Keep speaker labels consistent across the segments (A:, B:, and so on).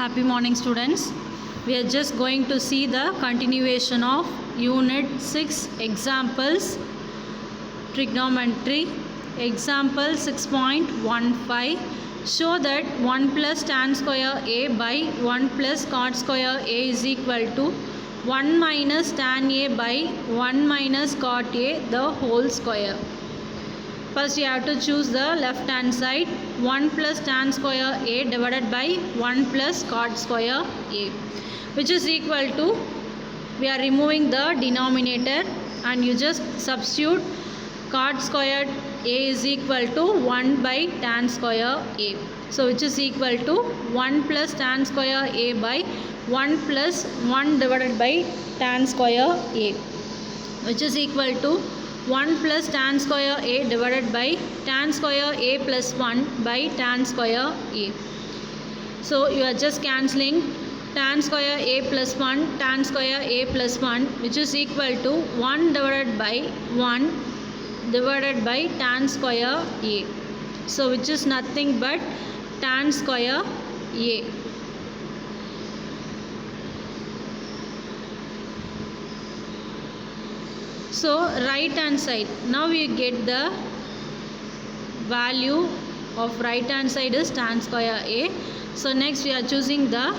A: Happy morning, students. We are just going to see the continuation of unit 6 examples trigonometry. Example 6.15. Show that 1 plus tan square a by 1 plus cot square a is equal to 1 minus tan a by 1 minus cot a the whole square. First you have to choose the left hand side. 1 plus tan square a divided by 1 plus cot square a, which is equal to, we are removing the denominator and you just substitute cot square a is equal to 1 by tan square a. So which is equal to 1 plus tan square a by 1 plus 1 divided by tan square a, which is equal to 1 plus tan square a divided by tan square a plus 1 by tan square a. So you are just cancelling tan square a plus 1, tan square a plus 1, which is equal to 1 divided by 1 divided by tan square a. So which is nothing but tan square a. So right hand side, now we get the value of right hand side is tan square a. So next we are choosing the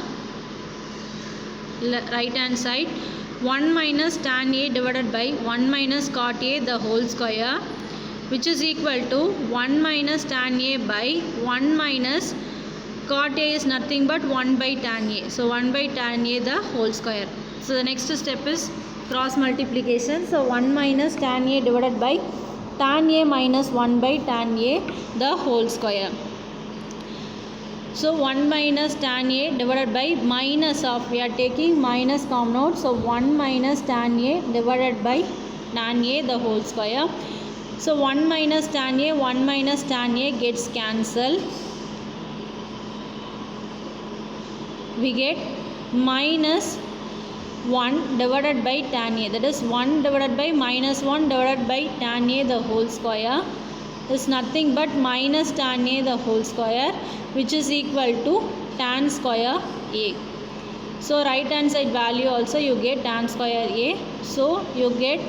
A: right hand side. 1 minus tan a divided by 1 minus cot a the whole square, which is equal to 1 minus tan a by 1 minus cot a is nothing but 1 by tan a. So 1 by tan a the whole square. So the next step is cross multiplication. So 1 minus tan a divided by tan a minus 1 by tan a the whole square. So 1 minus tan a divided by minus of, we are taking minus common out. So 1 minus tan a divided by tan a the whole square. So 1 minus tan a, 1 minus tan a gets cancelled. We get minus 1 divided by tan a, that is 1 divided by minus 1 divided by tan a the whole square is nothing but minus tan a the whole square, which is equal to tan square a. So right hand side value also you get tan square a. So you get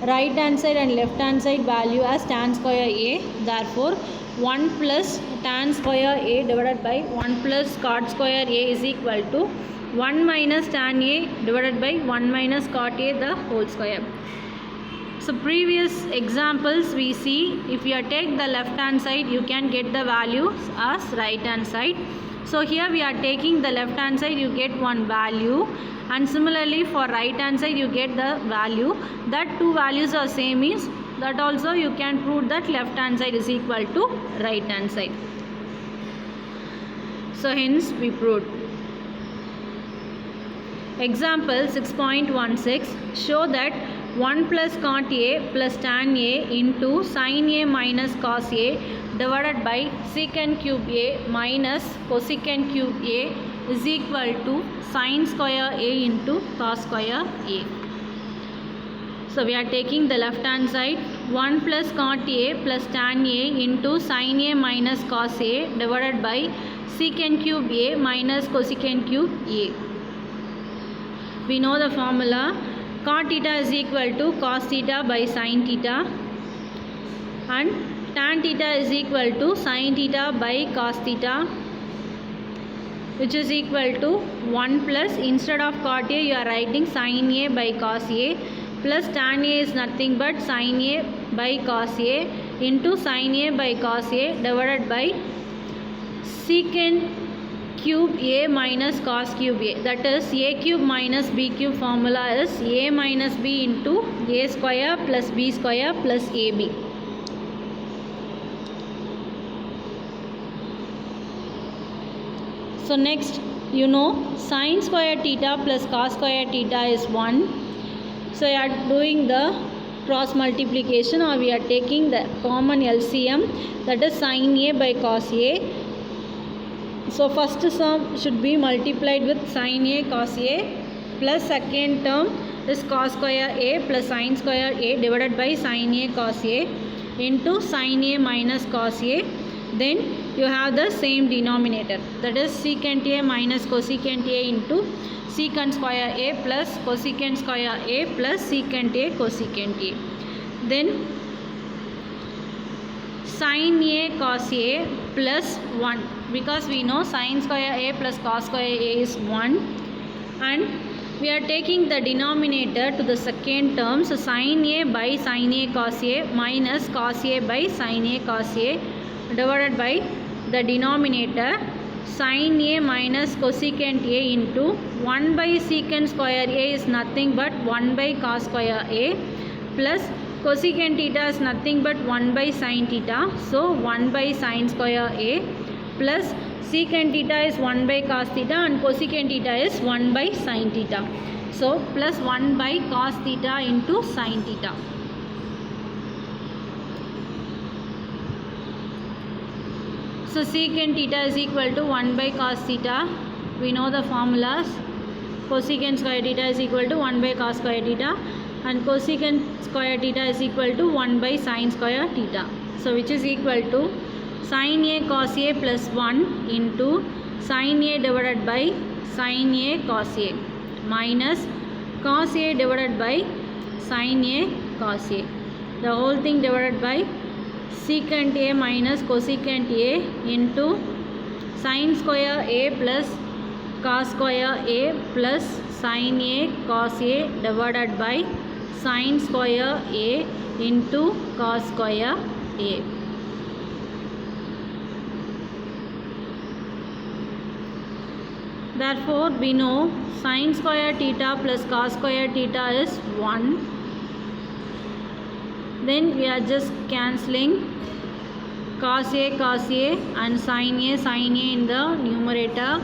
A: right hand side and left hand side value as tan square a. Therefore 1 plus tan square a divided by 1 plus cot square a is equal to 1 minus tan a divided by 1 minus cot a the whole square. So previous examples we see, if you take the left hand side you can get the values as right hand side. So here we are taking the left hand side, you get one value, and similarly for right hand side you get the value. That two values are same means that also you can prove that left hand side is equal to right hand side. So hence we proved. Example 6.16. Show that 1 plus cot a plus tan a into sin a minus cos a divided by secant cube a minus cosecant cube a is equal to sin square a into cos square a. So we are taking the left hand side. 1 plus cot a plus tan a into sin a minus cos a divided by secant cube a minus cosecant cube a. We know the formula. Cot theta is equal to cos theta by sin theta, and tan theta is equal to sin theta by cos theta, which is equal to 1 plus, instead of cot a you are writing sin a by cos a, plus tan a is nothing but sin a by cos a into sin a by cos a divided by secant cube a minus cos cube a, that is a cube minus b cube formula is a minus b into a square plus b square plus ab. So next, you know sin square theta plus cos square theta is 1. So you are doing the cross multiplication, or we are taking the common LCM, that is sin a by cos a. So first sum should be multiplied with sin a cos a, plus second term is cos square a plus sin square a divided by sin a cos a into sin a minus cos a. Then you have the same denominator, that is secant A minus cosecant A into secant square A plus cosecant square A plus secant A cosecant A. Then sin A cos A plus 1, because we know sin square A plus cos square A is 1, and we are taking the denominator to the second term. So sin A by sin A cos A minus cos A by sin A cos A divided by the denominator sin A minus cosecant A into 1 by secant square A is nothing but 1 by cos square A plus cosecant theta is nothing but 1 by sin theta. So 1 by sin square A plus secant theta is 1 by cos theta and cosecant theta is 1 by sin theta. So plus 1 by cos theta into sin theta. So secant theta is equal to 1 by cos theta. We know the formulas. Cosecant square theta is equal to 1 by cos square theta, and cosecant square theta is equal to 1 by sin square theta. So which is equal to sin A cos A plus 1 into sin A divided by sin A cos A minus cos A divided by sin A cos A. The whole thing divided by secant A minus cosecant A into sin square A plus cos square A plus sin A cos A divided by sin square A into cos square A. Therefore, we know sin square theta plus cos square theta is 1. Then we are just cancelling cos A and sin A in the numerator.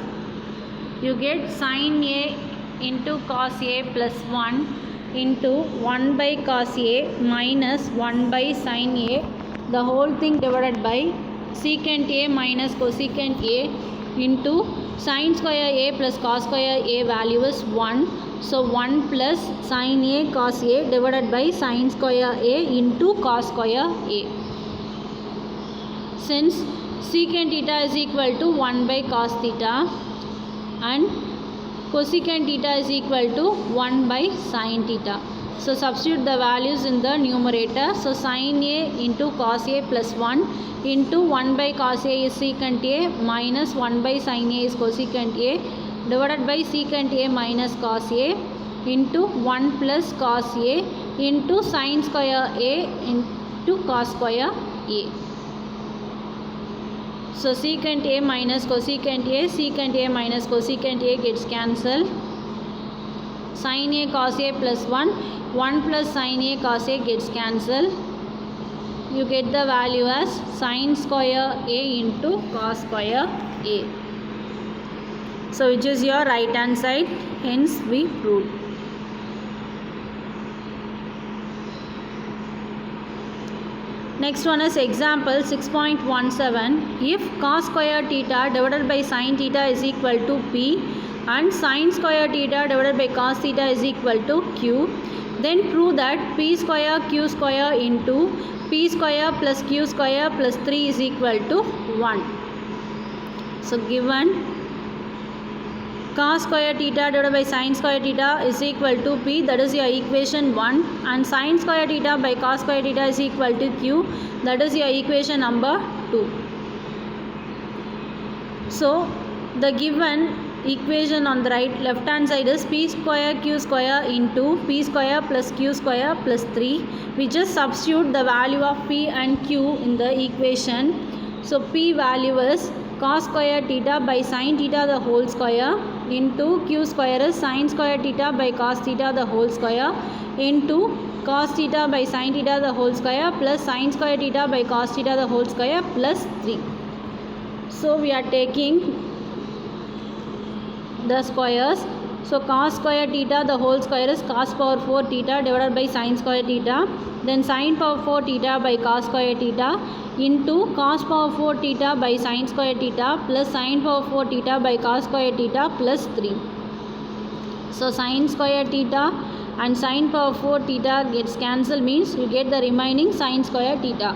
A: You get sin A into cos A plus 1 into 1 by cos A minus 1 by sin A, the whole thing divided by secant A minus cosecant A into sin square A plus cos square A value is 1. So 1 plus sin A cos A divided by sin square A into cos square A. Since secant theta is equal to 1 by cos theta and cosecant theta is equal to 1 by sin theta. So substitute the values in the numerator. So sin A into cos A plus 1 into 1 by cos A is secant A minus 1 by sin A is cosecant A divided by secant A minus cos A into 1 plus cos A into sin square A into cos square A. So secant A minus cosecant A minus cosecant A gets cancelled. Sin A cos A plus 1 plus sin A cos A gets cancelled. You get the value as sin square A into cos square A. So which is your right hand side, hence we proved. Next one is example 6.17. If cos square theta divided by sin theta is equal to P and sin square theta divided by cos theta is equal to Q, then prove that P square Q square into P square plus Q square plus 3 is equal to 1. So given cos square theta divided by sin square theta is equal to P, that is your equation 1, and sin square theta by cos square theta is equal to Q, that is your equation number 2. So the given equation on the left hand side is P square Q square into P square plus Q square plus 3. We just substitute the value of P and Q in the equation. So P value is cos square theta by sin theta the whole square into Q square is sin square theta by cos theta the whole square into cos theta by sin theta the whole square plus sin square theta by cos theta the whole square plus 3. So we are taking the squares. So cos square theta the whole square is cos power 4 theta divided by sin square theta, then sin power 4 theta by cos square theta into cos power 4 theta by sin square theta plus sin power 4 theta by cos square theta plus 3. So sin square theta and sin power 4 theta gets cancelled, means you get the remaining sin square theta.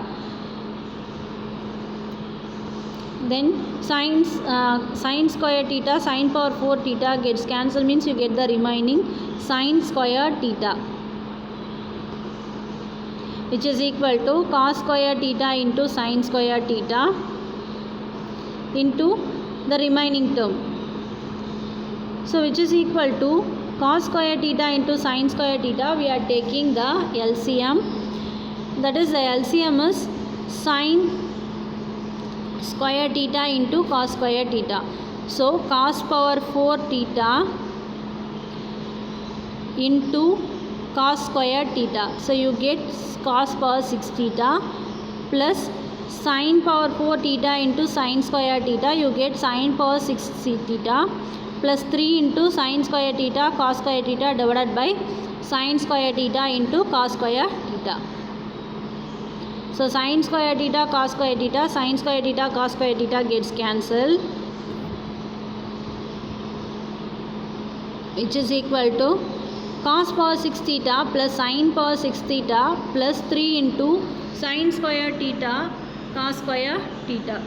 A: then sin square theta, sin power 4 theta gets cancelled, means you get the remaining sin square theta, which is equal to cos square theta into sin square theta into the remaining term. So which is equal to cos square theta into sin square theta. We are taking the LCM, that is the LCM is sin square theta into cos square theta. So cos power 4 theta into cos square theta. So you get cos power 6 theta plus sin power 4 theta into sin square theta. You get sin power 6 theta plus 3 into sin square theta cos square theta divided by sin square theta into cos square theta. So sin square theta cos square theta, sin square theta cos square theta gets cancelled, which is equal to cos power 6 theta plus sin power 6 theta plus 3 into sin square theta cos square theta,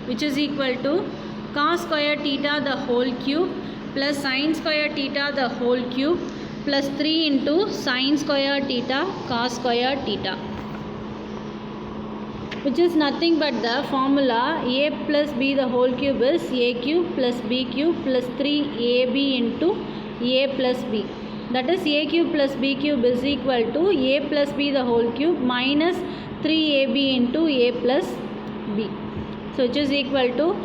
A: which is equal to cos square theta the whole cube plus sin square theta the whole cube plus 3 into sin square theta cos square theta, which is nothing but the formula a plus b the whole cube is a cube plus b cube plus 3ab into a plus b. That is a cube plus b cube is equal to a plus b the whole cube minus 3ab into a plus b. So which is equal to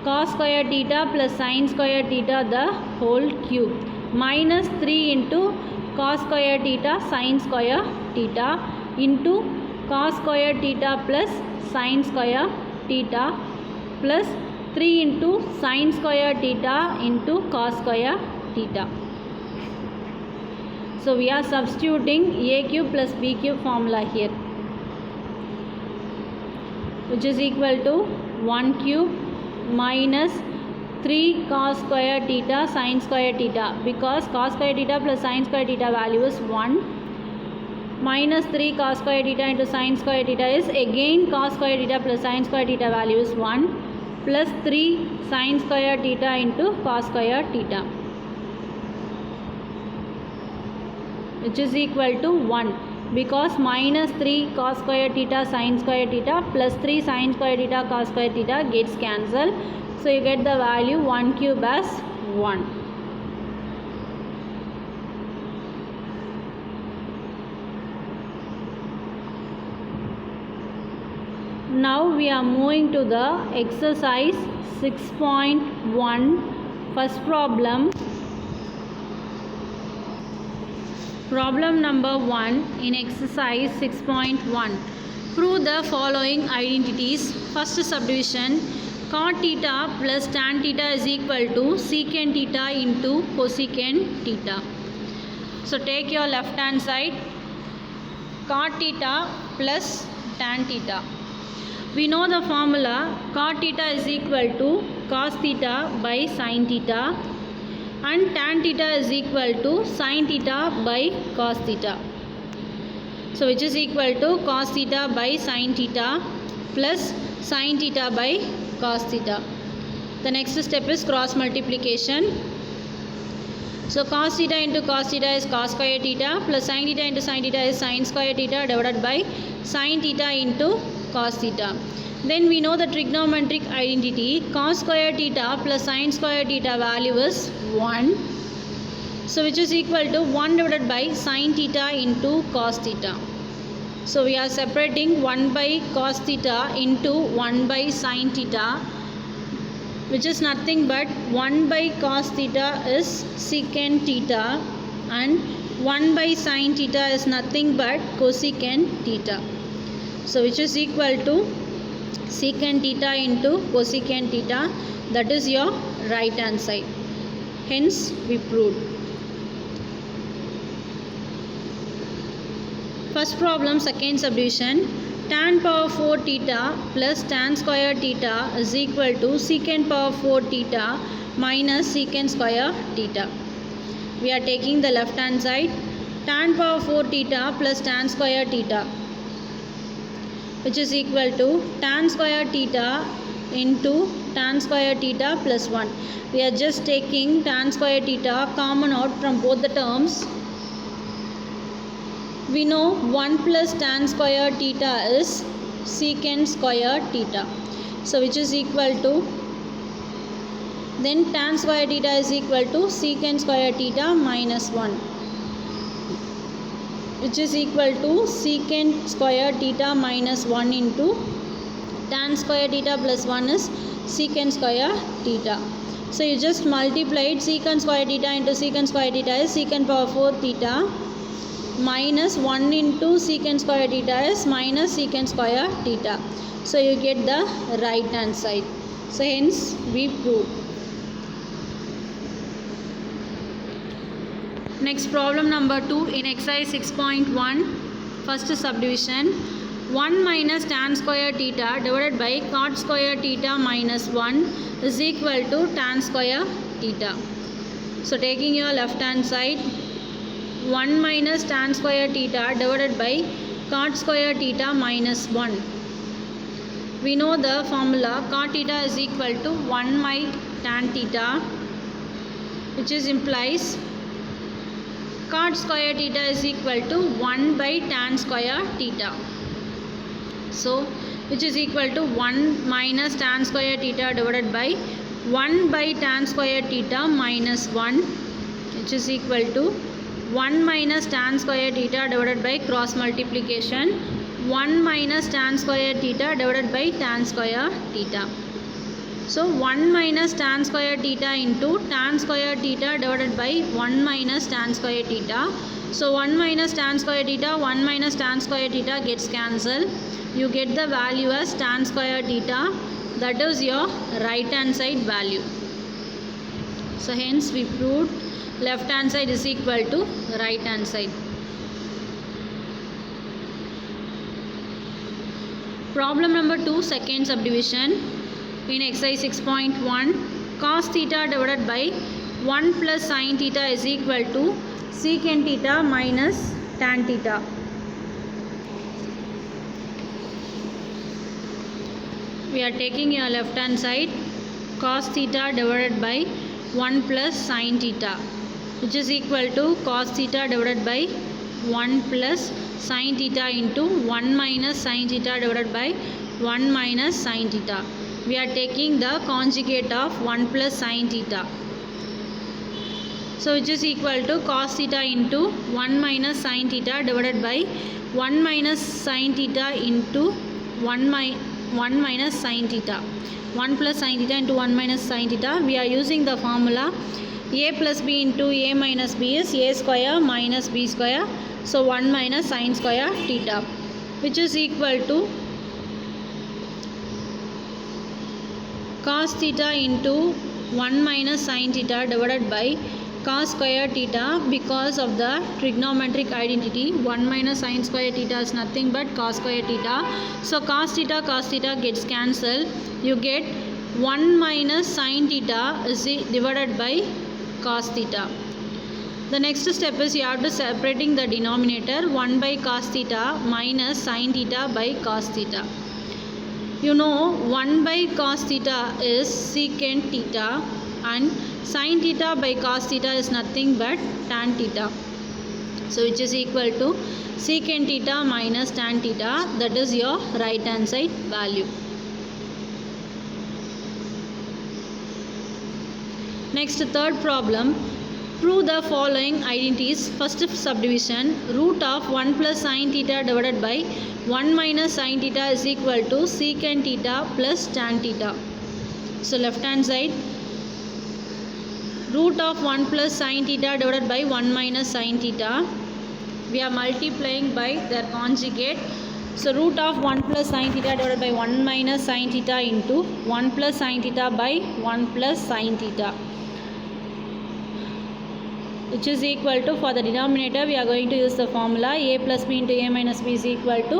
A: cos square theta plus sin square theta the whole cube minus 3 into cos square theta sin square theta into cos square theta plus sin square theta plus 3 into sin square theta into cos square theta. So we are substituting a cube plus b cube formula here, which is equal to 1 cube minus 3 cos square theta sin square theta, because cos square theta plus sin square theta value is 1, minus 3 cos square theta into sin square theta is again cos square theta plus sin square theta value is 1, plus 3 sin square theta into cos square theta, which is equal to 1, because minus 3 cos square theta sin square theta plus 3 sin square theta cos square theta gets cancelled. So you get the value 1 cube as 1. Now we are moving to the exercise 6.1 first problem. Problem number 1 in exercise 6.1. Prove the following identities. First subdivision, cot theta plus tan theta is equal to secant theta into cosecant theta. So take your left hand side, cot theta plus tan theta. We know the formula cot theta is equal to cos theta by sin theta and tan theta is equal to sin theta by cos theta. So which is equal to cos theta by sin theta plus sin theta by cos theta. The next step is cross multiplication. So cos theta into cos theta is cos square theta plus sin theta into sin theta is sin square theta divided by sin theta into cos theta. Then we know the trigonometric identity cos square theta plus sin square theta value is 1. So which is equal to 1 divided by sin theta into cos theta. So we are separating 1 by cos theta into 1 by sin theta, which is nothing but 1 by cos theta is secant theta and 1 by sin theta is nothing but cosecant theta. So which is equal to secant theta into cosecant theta, that is your right hand side. Hence we proved. First problem, second subdivision, tan power 4 theta plus tan square theta is equal to secant power 4 theta minus secant square theta. We are taking the left hand side, tan power 4 theta plus tan square theta. which is equal to tan square theta into tan square theta plus 1. We are just taking tan square theta common out from both the terms. We know 1 plus tan square theta is secant square theta. So which is equal to, then tan square theta is equal to secant square theta minus 1, which is equal to secant square theta minus 1 into tan square theta plus 1 is secant square theta. So you just multiplied secant square theta into secant square theta is secant power 4 theta minus 1 into secant square theta is minus secant square theta. So you get the right hand side. So hence we prove. Next, problem number 2 in exercise 6.1, first subdivision. 1 minus tan square theta divided by cot square theta minus 1 is equal to tan square theta. So taking your left hand side, 1 minus tan square theta divided by cot square theta minus 1. We know the formula cot theta is equal to 1 by tan theta, which is implies cot square theta is equal to 1 by tan square theta. So which is equal to 1 minus tan square theta divided by 1 by tan square theta minus 1, which is equal to 1 minus tan square theta divided by cross multiplication 1 minus tan square theta divided by tan square theta. So 1 minus tan square theta into tan square theta divided by 1 minus tan square theta. So 1 minus tan square theta, 1 minus tan square theta gets cancelled. You get the value as tan square theta. That is your right hand side value. So hence we proved left hand side is equal to right hand side. Problem number 2, second subdivision in exercise 6.1, cos theta divided by 1 plus sin theta is equal to secant theta minus tan theta. We are taking your left hand side, cos theta divided by 1 plus sin theta, which is equal to cos theta divided by 1 plus sin theta into 1 minus sin theta divided by 1 minus sin theta. We are taking the conjugate of 1 plus sin theta. So which is equal to cos theta into 1 minus sin theta divided by 1 minus sin theta into 1 minus sin theta. 1 plus sin theta into 1 minus sin theta. We are using the formula a plus b into a minus b is a square minus b square. So 1 minus sin square theta, which is equal to cos theta into 1 minus sin theta divided by cos square theta. Because of the trigonometric identity, 1 minus sin square theta is nothing but cos square theta. So cos theta gets cancelled. You get 1 minus sin theta is divided by cos theta. The next step is you have to separating the denominator 1 by cos theta minus sin theta by cos theta. You know 1 by cos theta is secant theta and sin theta by cos theta is nothing but tan theta. So which is equal to secant theta minus tan theta. That is your right hand side value. Next, third problem. Prove the following identities. First subdivision, root of 1 plus sin theta divided by 1 minus sin theta is equal to secant theta plus tan theta. So left hand side, root of 1 plus sin theta divided by 1 minus sin theta. We are multiplying by their conjugate. So root of 1 plus sin theta divided by 1 minus sin theta into 1 plus sin theta by 1 plus sin theta, which is equal to, for the denominator we are going to use the formula a plus b into a minus b is equal to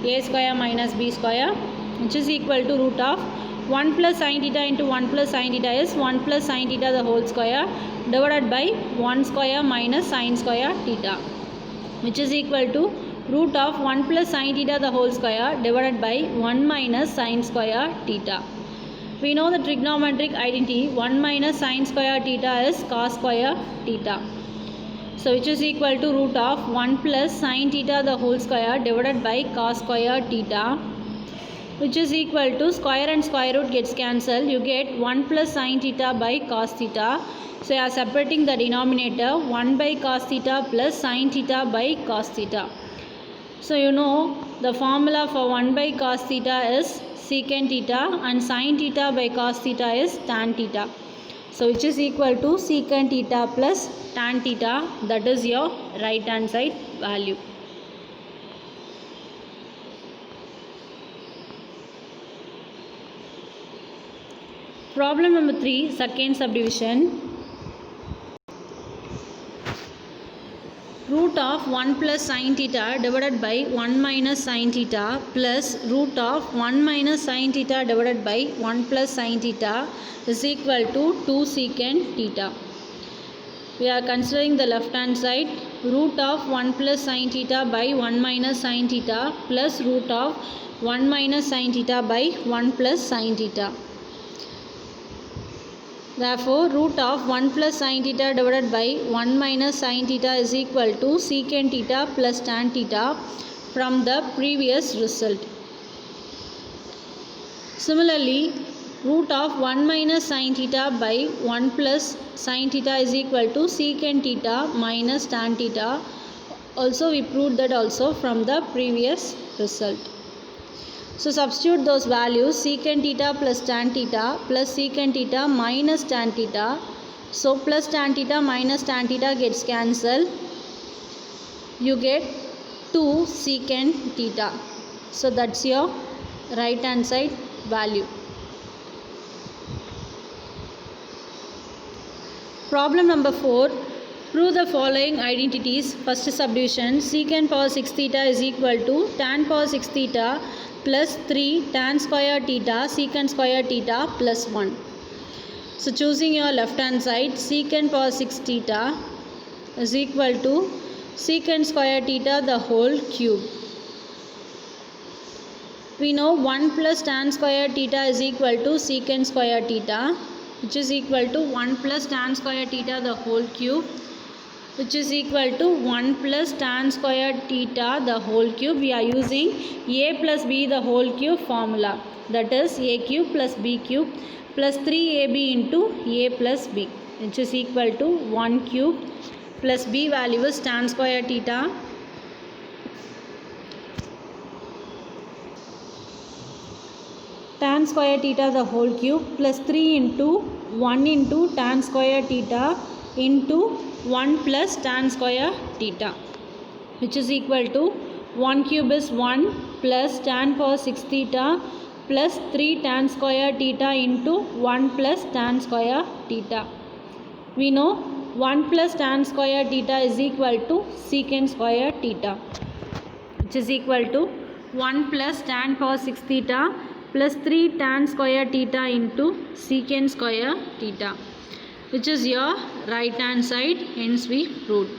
A: a square minus b square, which is equal to root of 1 plus sin theta into 1 plus sin theta is 1 plus sin theta the whole square divided by 1 square minus sin square theta, which is equal to root of 1 plus sin theta the whole square divided by 1 minus sin square theta. We know the trigonometric identity 1 minus sin square theta is cos square theta. So which is equal to root of 1 plus sin theta the whole square divided by cos square theta, which is equal to square and square root gets cancelled. You get 1 plus sin theta by cos theta. So you are separating the denominator 1 by cos theta plus sin theta by cos theta. So you know the formula for 1 by cos theta is secant theta and sin theta by cos theta is tan theta. So which is equal to secant theta plus tan theta, that is your right hand side value. Problem number 3, second subdivision. Root of 1 plus sin theta divided by 1 minus sin theta plus root of 1 minus sin theta divided by 1 plus sin theta is equal to 2 secant theta. We are considering the left hand side. Root of 1 plus sin theta by 1 minus sin theta plus root of 1 minus sin theta by 1 plus sin theta. Therefore, root of 1 plus sin theta divided by 1 minus sin theta is equal to secant theta plus tan theta from the previous result. Similarly, root of 1 minus sin theta by 1 plus sin theta is equal to secant theta minus tan theta. Also, we proved that also from the previous result. So substitute those values, secant theta plus tan theta plus secant theta minus tan theta. So plus tan theta minus tan theta gets cancelled. You get 2 secant theta. So that's your right hand side value. Problem number 4. Prove the following identities. First subdivision, secant power 6 theta is equal to tan power 6 theta plus 3 tan square theta secant square theta plus 1. So choosing your left hand side, secant power 6 theta is equal to secant square theta the whole cube. We know 1 plus tan square theta is equal to secant square theta, which is equal to 1 plus tan square theta the whole cube, which is equal to 1 plus tan square theta the whole cube. We are using a plus b the whole cube formula, that is a cube plus b cube plus 3ab into a plus b, which is equal to 1 cube plus b value is tan square theta the whole cube plus 3 into 1 into tan square theta into 1 plus tan square theta, which is equal to 1 cube is 1 plus tan power 6 theta plus 3 tan square theta into 1 plus tan square theta. We know 1 plus tan square theta is equal to secant square theta, which is equal to 1 plus tan power 6 theta plus 3 tan square theta into secant square theta, which is your right hand side, hence we proved.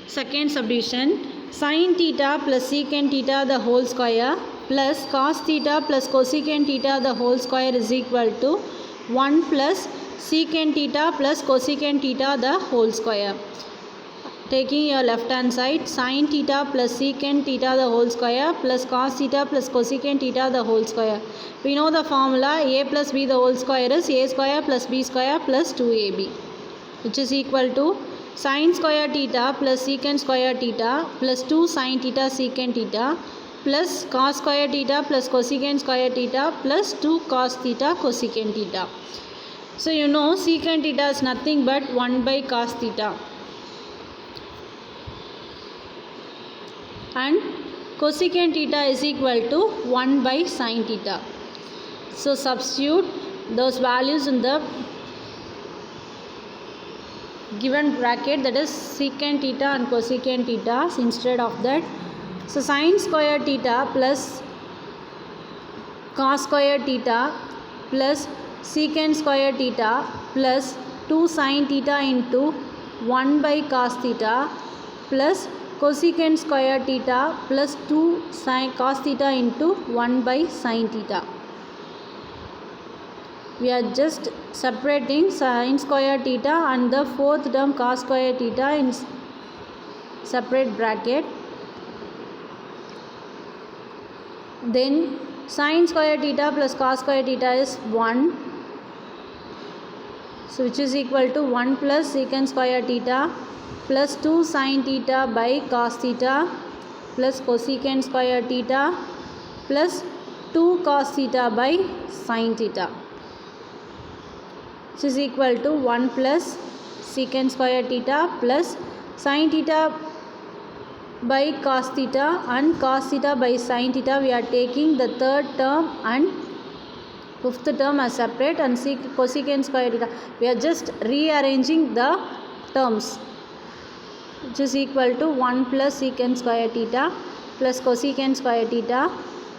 A: Second subdivision, sin theta plus secant theta the whole square plus cos theta plus cosecant theta the whole square is equal to 1 plus secant theta plus cosecant theta the whole square. Taking your left hand side, sin theta plus secant theta the whole square plus cos theta plus cosecant theta the whole square. We know the formula a plus b the whole square is a square plus b square plus 2ab, which is equal to sin square theta plus secant square theta plus 2 sin theta secant theta plus cos square theta plus cosecant square theta plus 2 cos theta cosecant theta. So you know secant theta is nothing but 1 by cos theta and cosecant theta is equal to 1 by sin theta. So substitute those values in the given bracket, that is secant theta and cosecant theta instead of that. So sin square theta plus cos square theta plus secant square theta plus 2 sin theta into 1 by cos theta plus cosecant square theta plus 2 sin cos theta into 1 by sin theta. We are just separating sin square theta and the fourth term cos square theta in separate bracket. Then sin square theta plus cos square theta is 1, so which is equal to 1 plus secant square theta plus 2 sin theta by cos theta plus cosecant square theta plus 2 cos theta by sin theta, which is equal to 1 plus secant square theta plus sin theta by cos theta and cos theta by sin theta. We are taking the third term and fifth term as separate and cosecant square theta. We are just rearranging the terms, which is equal to 1 plus secant square theta plus cosecant square theta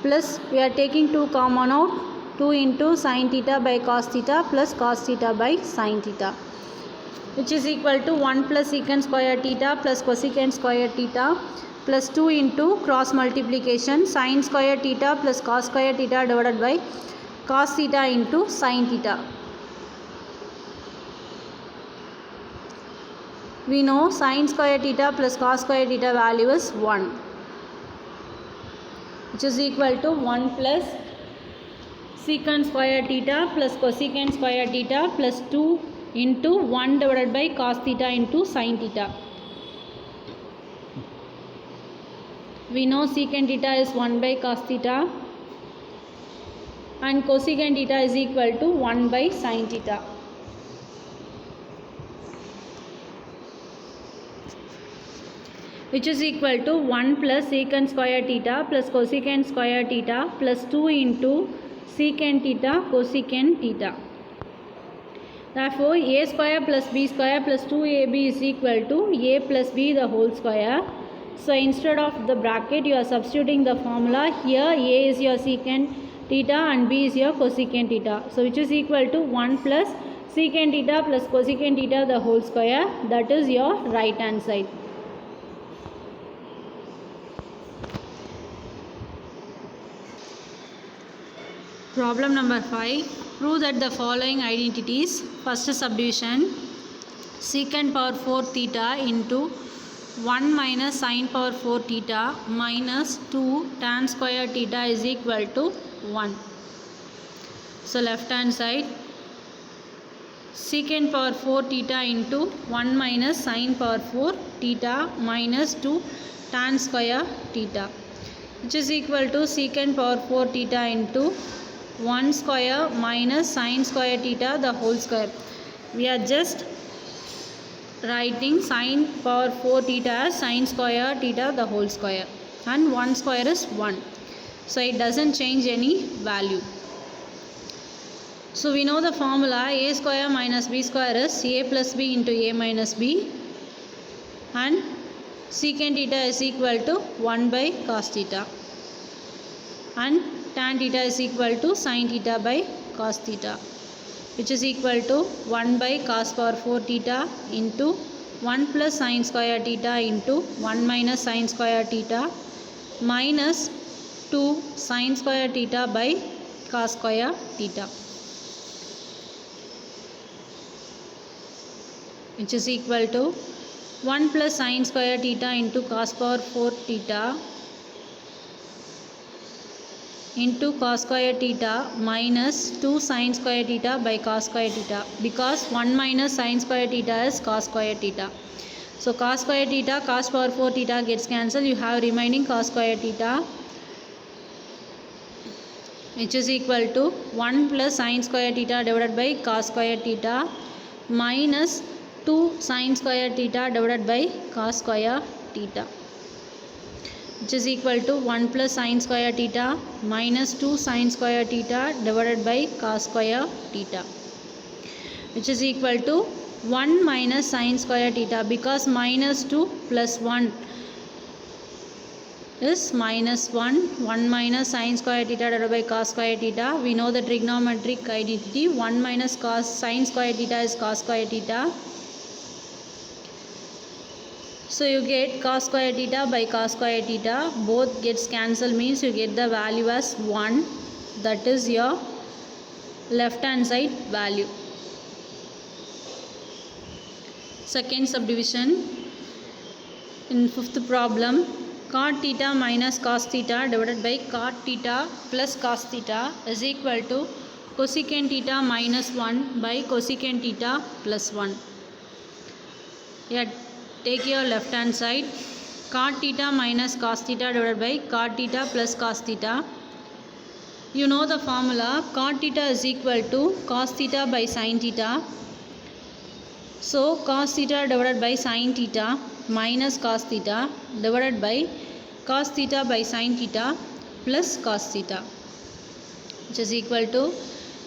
A: plus we are taking 2 common out, 2 into sin theta by cos theta plus cos theta by sin theta, which is equal to 1 plus secant square theta plus cosecant square theta plus 2 into cross multiplication sin square theta plus cos square theta divided by cos theta into sin theta. We know sin square theta plus cos square theta value is 1, which is equal to 1 plus secant square theta plus cosecant square theta plus 2 into 1 divided by cos theta into sin theta. We know secant theta is 1 by cos theta and cosecant theta is equal to 1 by sin theta. Which is equal to 1 plus secant square theta plus cosecant square theta plus 2 into secant theta cosecant theta. Therefore, a square plus b square plus 2ab is equal to a plus b the whole square. So, instead of the bracket, you are substituting the formula. Here, a is your secant theta and b is your cosecant theta. So, which is equal to 1 plus secant theta plus cosecant theta the whole square. That is your right hand side. Problem number 5. Prove that the following identities. First subdivision, secant power 4 theta into 1 minus sin power 4 theta minus 2 tan square theta is equal to 1. So left hand side, secant power 4 theta into 1 minus sin power 4 theta minus 2 tan square theta, which is equal to secant power 4 theta into 1 square minus sin square theta the whole square. We are just writing sin power 4 theta as sin square theta the whole square and 1 square is 1. So it doesn't change any value. So we know the formula a square minus b square is a plus b into a minus b and secant theta is equal to 1 by cos theta and tan theta is equal to sin theta by cos theta, which is equal to 1 by cos power 4 theta into 1 plus sin square theta into 1 minus sin square theta minus 2 sin square theta by cos square theta, which is equal to 1 plus sin square theta into cos power 4 theta into cos square theta minus 2 sin square theta by cos square theta, because 1 minus sin square theta is cos square theta. So cos square theta, cos power 4 theta gets cancelled. You have remaining cos square theta, which is equal to 1 plus sin square theta divided by cos square theta minus 2 sin square theta divided by cos square theta, which is equal to 1 plus sin square theta minus 2 sin square theta divided by cos square theta, which is equal to 1 minus sin square theta, because minus 2 plus 1 is minus 1. 1 minus sin square theta divided by cos square theta. We know the trigonometric identity. 1 minus cos sin square theta is cos square theta So you get cos square theta by cos square theta, both gets cancelled, means you get the value as 1. That is your left hand side value. Second subdivision, in fifth problem, cot theta minus cos theta divided by cot theta plus cos theta is equal to cosecant theta minus 1 by cosecant theta plus 1. Here take your left hand side, cot theta minus cos theta divided by cot theta plus cos theta. You know the formula, cot theta is equal to cos theta by sin theta. So cos theta divided by sin theta minus cos theta divided by cos theta by sin theta plus cos theta, which is equal to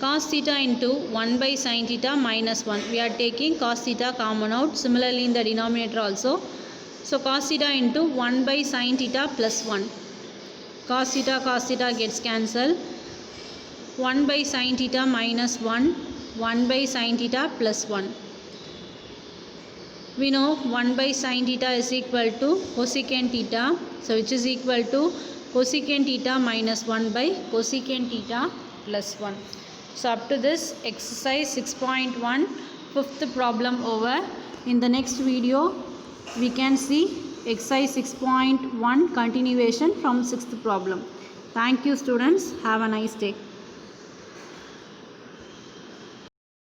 A: cos theta into 1 by sin theta minus 1. We are taking cos theta common out, similarly in the denominator also. So cos theta into 1 by sin theta plus 1. Cos theta gets cancelled. 1 by sin theta minus 1, 1 by sin theta plus 1. We know 1 by sin theta is equal to cosecant theta, so which is equal to cosecant theta minus 1 by cosecant theta plus 1. So up to this exercise 6.1 fifth problem over. In the next video we can see exercise 6.1 continuation from sixth problem. Thank you students. Have a nice day.